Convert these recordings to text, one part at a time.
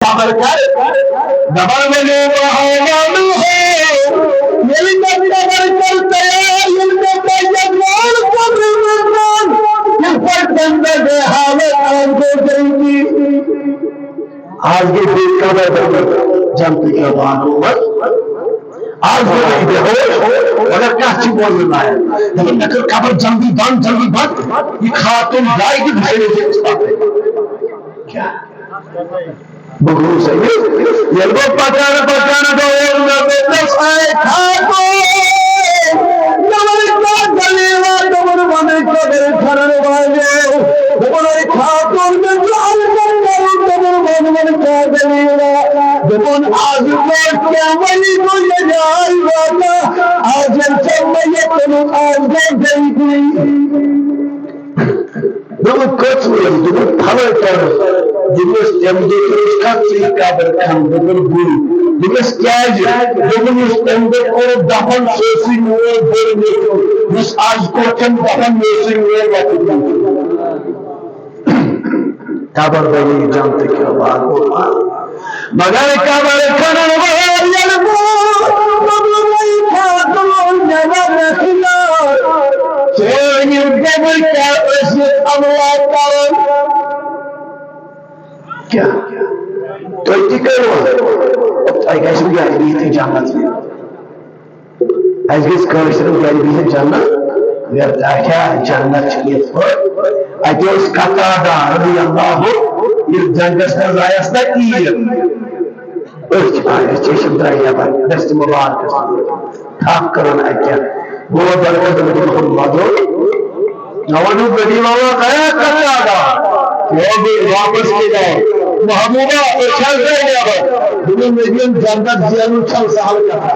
काबर कर दबर में जो मालूम है मेरी कबर करते हैं इनके तैयार कब्र में इस पर बंदे के हालत आंखों करेंगी आज के दिन कबर जानते क्या बात होगा आज वो नहीं बेहोश अगर क्या चीज बोल रहा है लेकिन अगर कबर जल्दी बंद ये खातून जाएगी भाई क्या बगरू सही ये लोग पकाना दो ना बेटा साए खाको नवर का गलेवा नवर बने कबर खरने वाले नवर खातून में जान कर नवर बने का गलेवा जबन आज लोग क्या वली को ये जाएगा आज समय ये तुम आज गई Dulu kecil, dulu paling terus, dulu stemde kaki kabar kan, dulu bulu, dulu sekiaja, dulu stemde orang dapat sesi muat bernitu, terus azkor kan dapat sesi muat waktu itu. Kabar bagi jangan kabar, magar kabar kan orang yang buat, dulu mereka dulu jangan berkhidmat. Soalnya kabar क्या अल्लाह ताला क्या तो इतनी करो आई guys भी आ रही थी जानना चाहिए आज किस कर से भी आ रही है जानना यार क्या जानना चाहिए आज उस कथा दा रज़ी अल्लाह ये जंगस का रायस्ता की है उस आज चेशम दाया पर दस्त मुबारक था करो ना क्या वो दरवाजा में खुद मादो नवानु गरीबावा गया करता था वो भी वापस ले जाओ महबूबा और चल रहे हैं दुनिया में भी जन्नत जियानु चल साल करता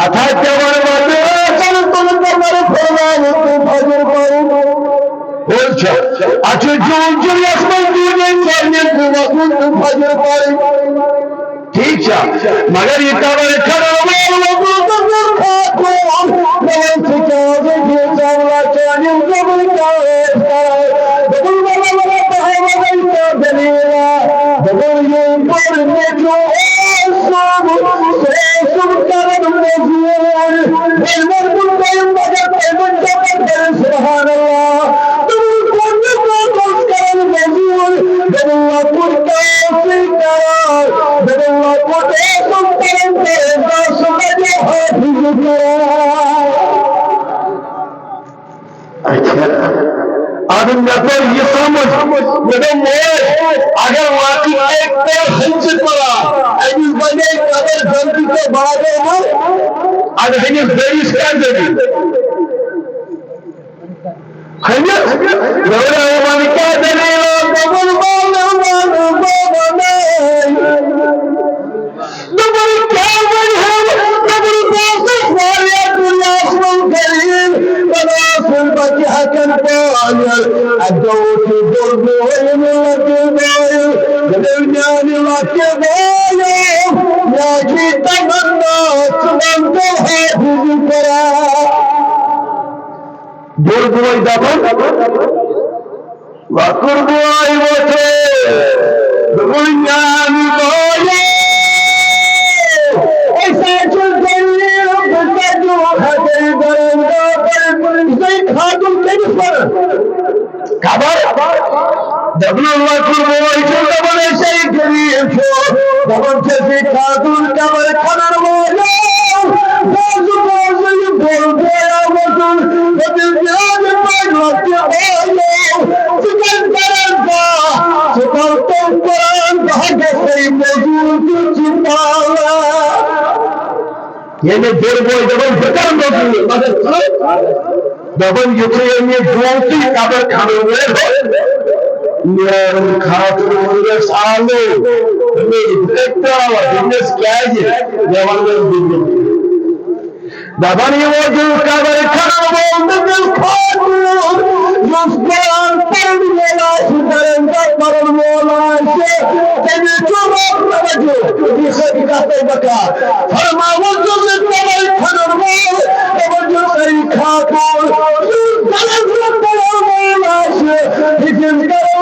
अथात जवान बातें चल तुम तुम्हारे फरमान तुम फजर करो बोल चल अच्छे जो आसमान दुनिया चलने तुम फजर करो ठीक है मगर ये काबर खड़ा हुआ लोगों को खाको नवन से जाओगे ये जावला चाहे जबल का जबल वाला बहावल का दलीला जबल ये पर में जो सब करम में जुए दिलवर को कायम मगर पैमन का पर सुभान अल्लाह तुम कौन को करम में जुए जबल को से करार जबल को तुम करम के दास में हाफिज करार आदम नफर ये समझ जब अगर वाकई एक पेड़ हंसित पड़ा ऐसी बने अगर जल्दी से भागे ना अगर हमें बेरिश कर देगी हमें रौरा हमारी क्या दलील डबल डबल क्या बन है डबल बात वाले दुनिया सुन करीम बना सुन बच हकन पायल अदौत दुर्ग वलमत बायल दुनियान लके बायल याजी तमन्ना सुबंद है हुजरा दुर्ग वही दबन वकुर्ब आई वचे दुनियान बायल ऐसा चल खातून के पर खबर दबलुल्लाह कुर्बानी से दबल ऐसे ही गरीब छो दबल से खातून कबर खनन वाला बोझ ये बोल गया वजन बदल जान पर लगे आयो चिकन करंगा सुपर तो कुरान भागे से मौजूद चिंताला ये ने देर बोल दबल फिकर मौजूद मगर दबन युक्रेनियन जोती काबर खाने में यार खातून सालो हमें इतना बिजनेस क्या है जवान में बिजनेस दबन ये वो जो काबर खाना बोलते हैं खातून मुस्कान पर बोला सुधरेंगे पर बोला से तेरे चुराव नवजो ये सब कहते बका फरमाओ जो काबर खाना बोल दबन जो करी खातून लेकिन करो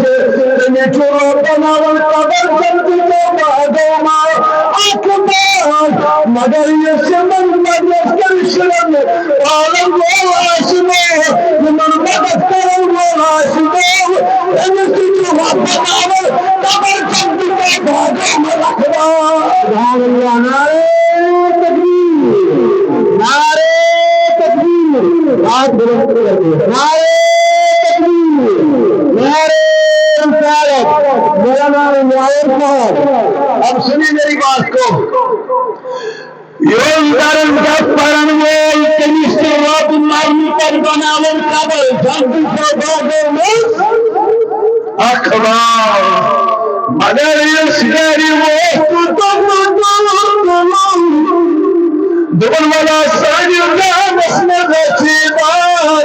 से तने छोरो बनावल कबर जल्दी को बादोमा अकबर मगर ये समन मदद कर शरण आलम वो आसमे मन मदद कर वो आसमे तने तुझे बनावल कबर जल्दी को बादोमा अकबर नारे तकबीर नारे तकबीर हाथ बुलंद करके नारे मेरा नाम मुआविर खान। अब सुनिए मेरी बात को योगदान का परम वेल कनिष्ठ वाप मारनी पर बनावल कबर जल्दी से भागो में अखबार मगर ये सिगारी वो दुबल वाला साजिद का मसले गसीबार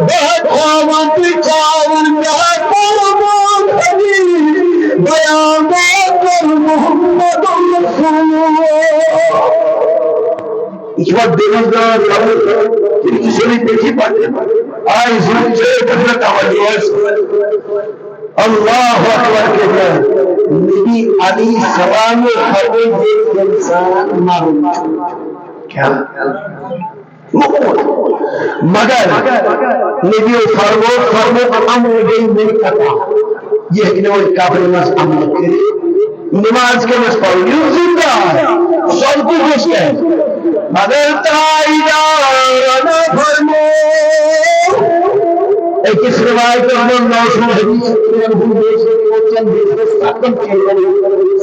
बहुत आमंत चावल का Ich war demnach die Schule nicht packen. I should Allah Akbar कहते नबी अली सलाम फरमाते ये इंसान मारूं क्या मगर नबी फरमो अमर गई नहीं करता ये कि वो काबिल मस अमल करे नमाज के मस पढ़ो जिंदा सब कुछ है मगर ताईदा ना फरमो एक इस रिवायत में नौशो हदीस में हम देश को चंद देश खत्म किए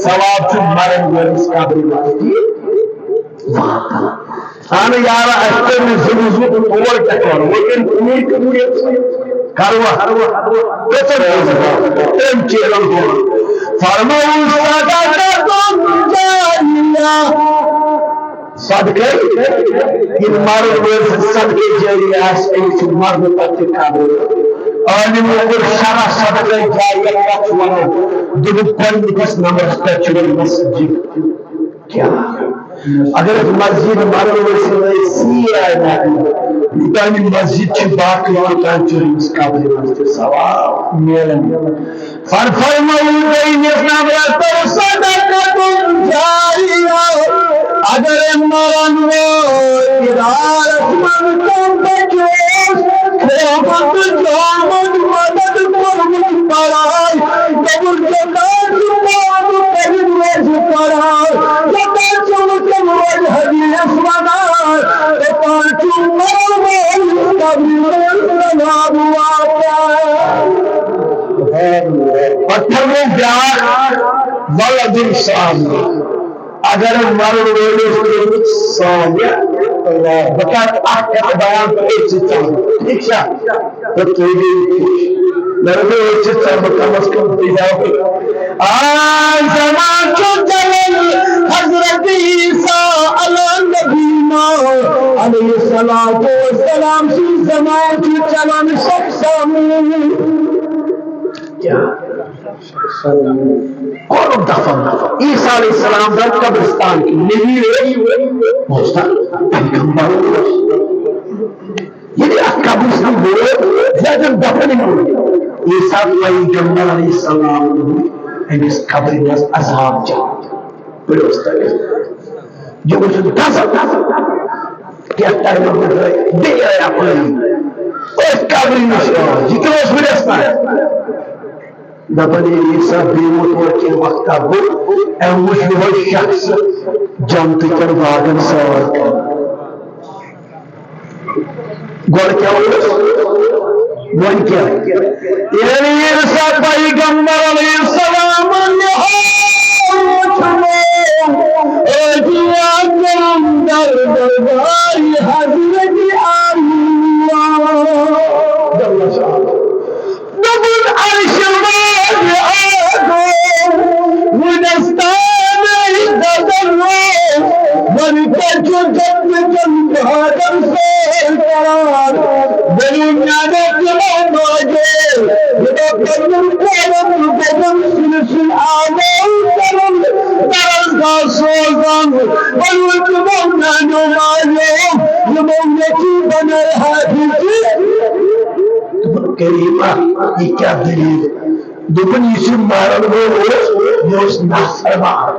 सवाब से मरन हुए इस काबिल मस आने यार अस्तर में जुजू ओवर टकर लेकिन उम्मीद करूंगे कारवा कैसे एम चेलम हो फरमाऊं सदाकतुन जारिया सदके इन मारो वर्ष सदके जारिया से मर्द तक काबू आलिम को सारा सदके जारिया का फुवानो दुबकन किस नंबर स्पिरिचुअल मस्जिद क्या अगर मस्जिद मारो वर्ष सी है इतनी मस्जिद की बात करता है इसका भी मस्जिद सवाब मेलन फरमाऊं गई निस्ना तो सदकतुन जारिया अगर मरन वो इरादत मन को बचे क़यामत क़यामत मदद पर मुस्तराय कबूल जकात बाद कहीं रोज करार जकात सुन रोज हदीस बना पांच मरवे कभी बना हुआ पत्थर में प्यार वलद इंसान अगर मरन वेले साया बता आके बयान को एक चीज ठीक है तो भी लड़के एक चीज कम से कम जाओ आज जमान को जलन हजरत ईसा अला नबीना अलैहि सलातो सलाम सी जमान की चलन सब सामने क्या कौन दफन ईसा अलैहिस्सलाम दर कब्रिस्तान की नहीं पहुंचता ये कब्रिस्तान बोले ज्यादा दफन नहीं ईसा अलैहिस्सलाम and his covering was azab बड़े जो कुछ दस क्या टाइम में दे आया कोई और कवरिंग जितना उसमें रस्ता है दफन ईसा बेमोत के वक्त का वो शख्स जमते कर वागन सवार गौर क्या वन क्या ईसा पैगंबर अलैहिस्सलाम दरबारी हजरत करीमा ये क्या दलील दुपन यीशु मारन वो नाफरमान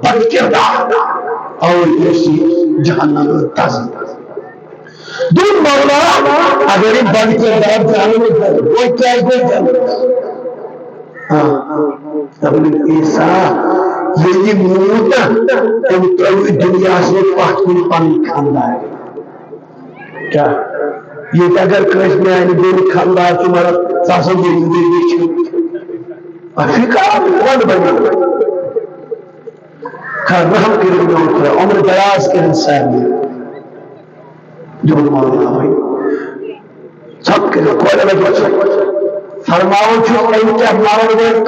बदकिरदार और यीशु जहन्नम ताज़ी दूर मौला अगर ये बदकिरदार जहन्नम वो क्या अपने ऐसा ये मूत दुनिया से पाकिन पानी खाना है क्या ये अगर कृष्ण में आने दिन खानदार तुम्हारा सासों की जिंदगी अफ्रीका कौन बने रहम के लिए उम्र दराज के इंसान जो मामला भाई सबके लिए कोई अलग फरमाओ जो इनके मामले में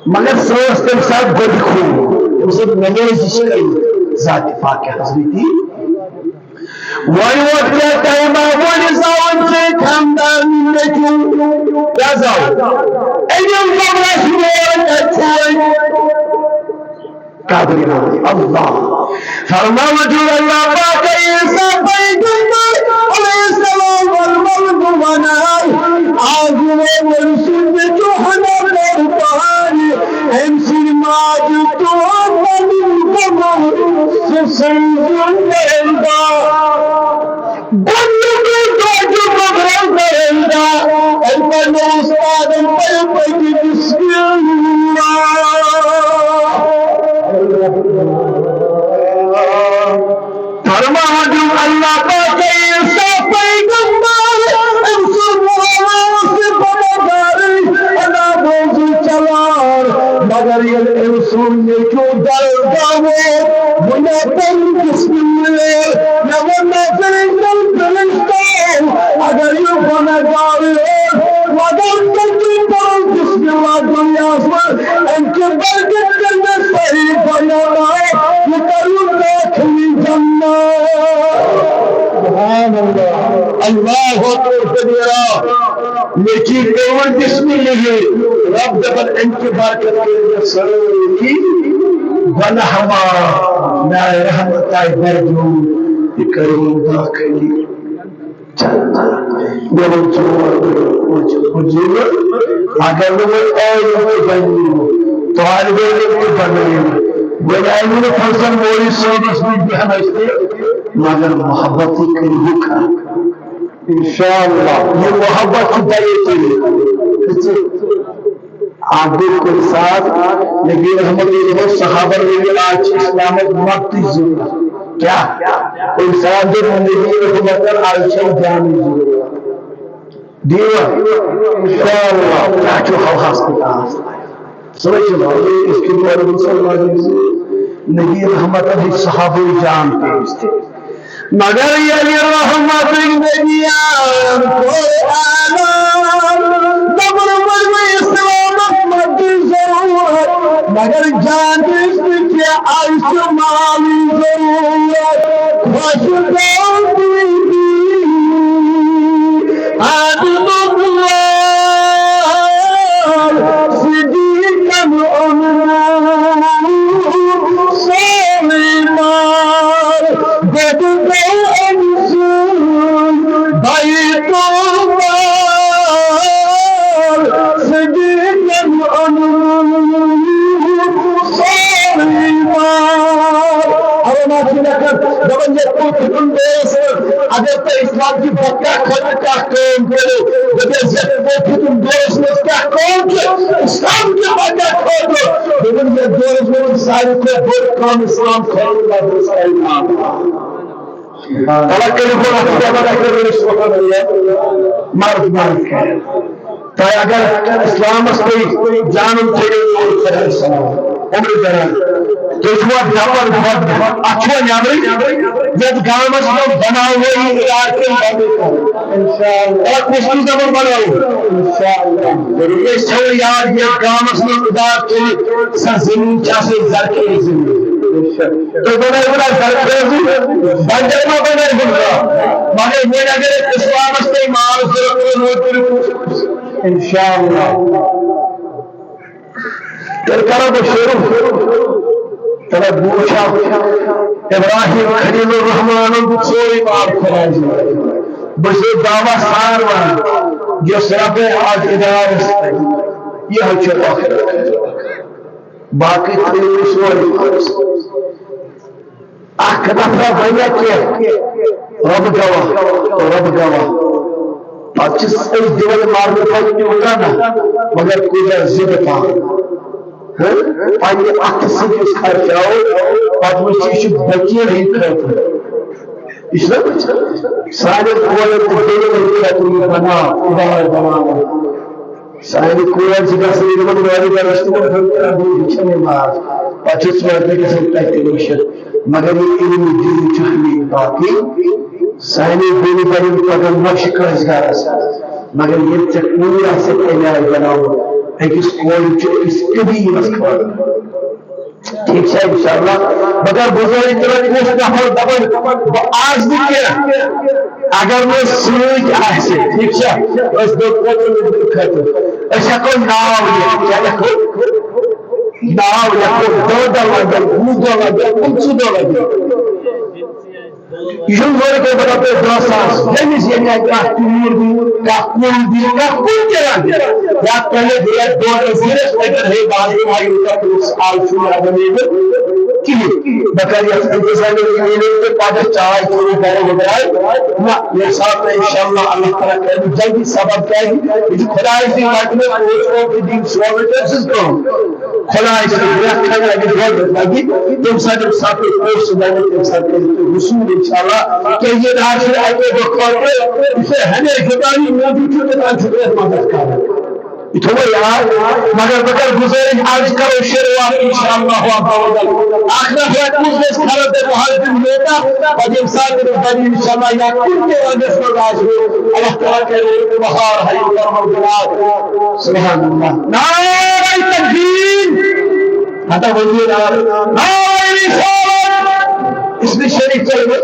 मगर सोच के साथ बड़ी खूब उसे नमेज जाति पाक हजरती वही क्या टाइम वो जाओ से खानदान में क्यों क्या जाओ एनिम मामला शुरू अच्छा कादरी अल्लाह फरमाओ जो अल्लाह पाक ईसा पैगंबर अलैहिस्सलाम वल मलक बनाए आज वो रसूल जो हना पर पहाड़ी एमसी माज तो बनी कमर से संजुंगा बन्नू को जो मगरम करेगा अल्लाह ने उस्ताद पे बिस्मिल्लाह फरमाओ जो अल्लाह पाक ईसा पैगंबर से अना बोझ चलार मगर ये रसूल ने क्यों डर गावो मुझे पर बिस्मिल्लाह न वरना फरिश्तों अगर ये बना गावे मगर तुझे पर बिस्मिल्लाह दुनिया पर इनके बरकत करने सही बनाना ये करूँ दाखिली अल्लाह कबीरा लेकिन केवल जिसमें नहीं रब जब इनके बरकत के सरूरी बना हमारा मैं रहमत आए बरजू ये करूँ दाखिली चलना जब चोर अगर वो और बनी तो आज वो बने बनाएंगे फसल मोरी सोच भी हमें मगर मोहब्बत ही करीब का इंशाअल्लाह ये मोहब्बत की दायरे आगे के साथ नबी रहमत सहाबा ने आज इस्लाम मत क्या कोई साथ जो नबी रहमत आयशा जान दिया इंशाअल्लाह जो हवास के पास समझ लो इसके बाद मुसलमान नबी रहमत सहाबा जानते थे मगर ये रहमत नबियान को आलम दबर में इस्लाम मत जरूरत मगर जानते कि आयुष्मान जरूरत खुशबू दी आदमुल्लाह सिद्दीक़ अगर तो इस्लाम की बक्का खोलने का काम करो तुम दोस्त में क्या काम के इस्लाम की बक्का खोलो लेकिन ये दोस्त में सारे को बहुत काम इस्लाम खोलूंगा दूसरा इमाम तवक्कुल को ज्यादा कर मर्द तो अगर इस्लाम कोई जानम चाहिए उम्र दराज तो दवर बहुत अच्छो जब गाँव में बनाओ और मुस्लिम जबर बनाओ याद ये गाँव में उदार जमीन चाहे जरखे तो बनाए बना जरखे बंजर में बनाए मगर मैं अगर इस्लाम से मार इंशाअल्लाह करो तो शुरू तेरा पूछा इब्राहिम खलीलुर रहमान सोई बाप खराज बस दावा सार जो सरापे आज इदार यह बाकी बना के रब गवाह पत दिवन मारने ना मगर कुछ जिद पा पे अत खर्चाओ पे वकील सारे कोर बना सारे कोर मगर ये बाकी सारे गोली बन पगन नक्श गरस मगर ये पूरा से बनाओ अकिस कबीरस ठीक है इंशाअल्लाह मगर बुजुर्ग दपन आज अगर वो ठीक है नाव जल्दी सबक मगर बकर गुजारिश आज करो शुरुआत इंशाअल्लाह इंशाअल्लाह या कुल अल्लाह ताला के बहार है सुभान अल्लाह नारे तकबीर हटा बोलिए नारे रिसालत इसमें शरीक चले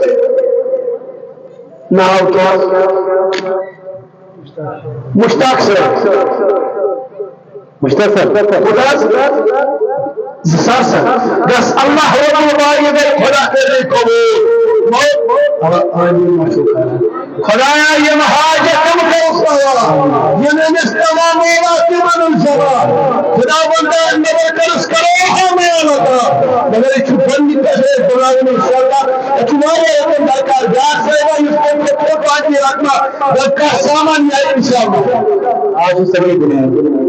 नाव क्या मुश्ताक सर मुश्ताक सर बस अल्लाह खुदा करे खुदाया ये महाजतम ये खुदा बंदा नजर करस करो हमें मगर ये बंदी करे खुदा ने इंशाअल्लाह तुम्हारे दरकार जात से इसको पानी रखना बल्कि सामान है इंशाअल्लाह आज सभी दुनिया